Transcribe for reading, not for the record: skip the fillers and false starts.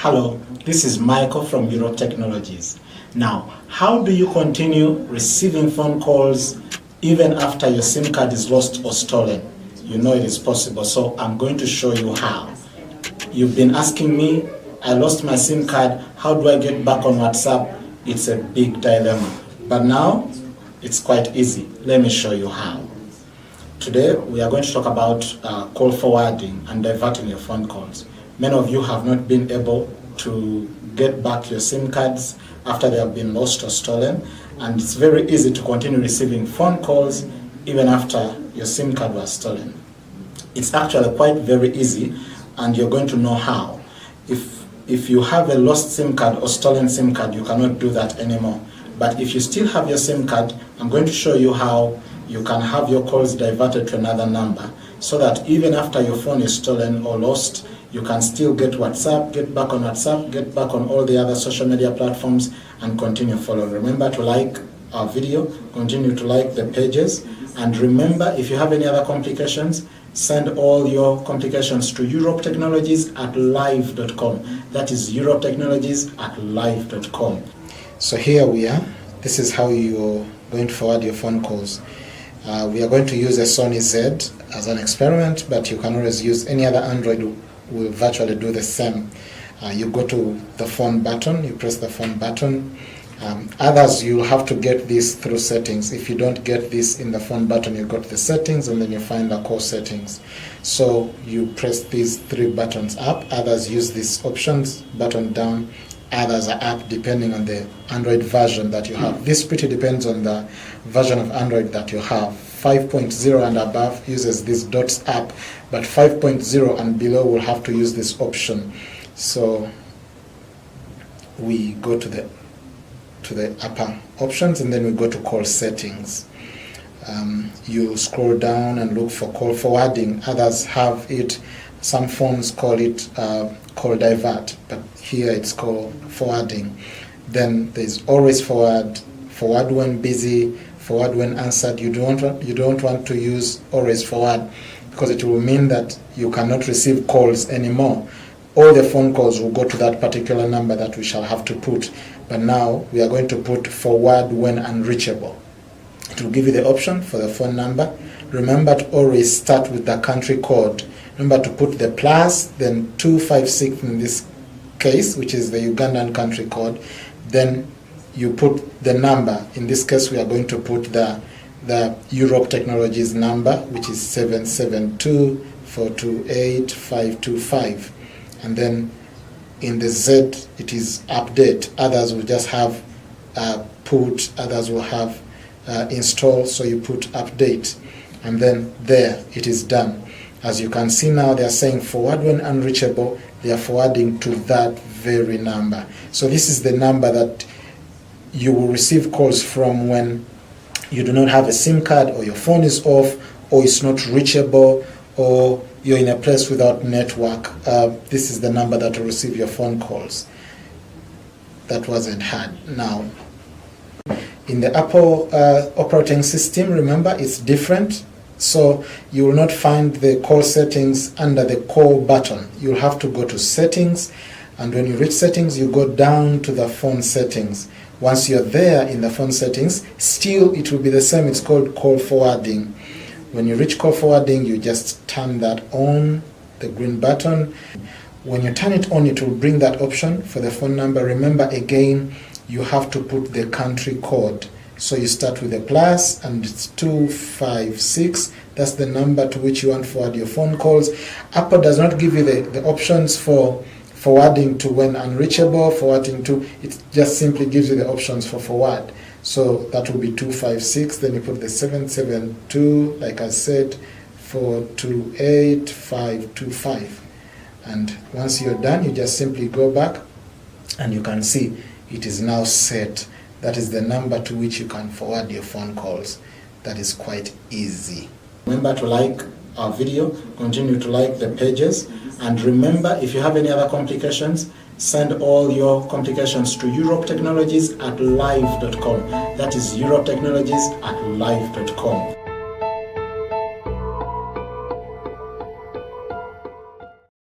Hello, this is Michael from Europe Technologies. Now, how do you continue receiving phone calls even after your SIM card is lost or stolen? You know it is possible, so I'm going to show you how. You've been asking me, I lost my SIM card, how do I get back on WhatsApp? It's a big dilemma. But now, it's quite easy. Let me show you how. Today, we are going to talk about call forwarding and diverting your phone calls. Many of you have not been able to get back your SIM cards after they have been lost or stolen, and it's very easy to continue receiving phone calls even after your SIM card was stolen. It's actually quite very easy, and you're going to know how. If you have a lost SIM card or stolen SIM card, you cannot do that anymore. But if you still have your SIM card, I'm going to show you how you can have your calls diverted to another number so that even after your phone is stolen or lost, you can still get WhatsApp, get back on WhatsApp, get back on all the other social media platforms and continue following. Remember to like our video, continue to like the pages, and remember if you have any other complications, send all your complications to europetechnologies@live.com. That is europetechnologies@live.com. So here we are. This is how you're going to forward your phone calls. We are going to use a Sony Z as an experiment, but you can always use any other Android will virtually do the same. You go to the phone button, you press the phone button. Others, you'll have to get this through settings. If you don't get this in the phone button, you go to the settings and then you find the call settings. So you press these three buttons up. Others use this options button down. Others are up depending on the Android version that you have. This pretty depends on the version of Android that you have. 5.0 and above uses these dots up, but 5.0 and below will have to use this option. So we go to the upper options and then we go to call settings. You scroll down and look for call forwarding. Others have it, some phones call it call divert, but here it's called forwarding. Then there's always forward, forward when busy, forward when answered. You don't want to use always forward because it will mean that you cannot receive calls anymore. All the phone calls will go to that particular number that we shall have to put. But now we are going to put forward when unreachable. It will give you the option for the phone number. Remember to always start with the country code. Remember to put the plus, then 256 in this case, which is the Ugandan country code. Then you put the number. In this case, we are going to put the Europe Technologies number, which is 772-428-525. And then in the Z, it is update. Others will just have put, others will have install, so you put update. And then there, it is done. As you can see now, they are saying forward when unreachable. They are forwarding to that very number. So this is the number that you will receive calls from when you do not have a SIM card, or your phone is off, or it's not reachable, or you're in a place without network. This is the number that will receive your phone calls. That wasn't hard. Now, in the Apple operating system, remember, it's different. So you will not find the call settings under the call button. You'll have to go to settings, and when you reach settings, you go down to the phone settings. Once you're there in the phone settings, still it will be the same. It's called call forwarding. When you reach call forwarding, you just turn that on, the green button. When you turn it on, it will bring that option for the phone number. Remember, again, you have to put the country code. So you start with a plus, and it's 256. That's the number to which you want to forward your phone calls. Apple does not give you the options for forwarding to when unreachable, forwarding to, it just simply gives you the options for forward. So that will be 256, then you put the 772, like I said, 428, 525. And once you're done, you just simply go back, and you can see it is now set. That is the number to which you can forward your phone calls. That is quite easy. Remember to like our video, continue to like the pages, and remember, if you have any other complications, send all your complications to europetechnologies@live.com. That is europetechnologies@live.com.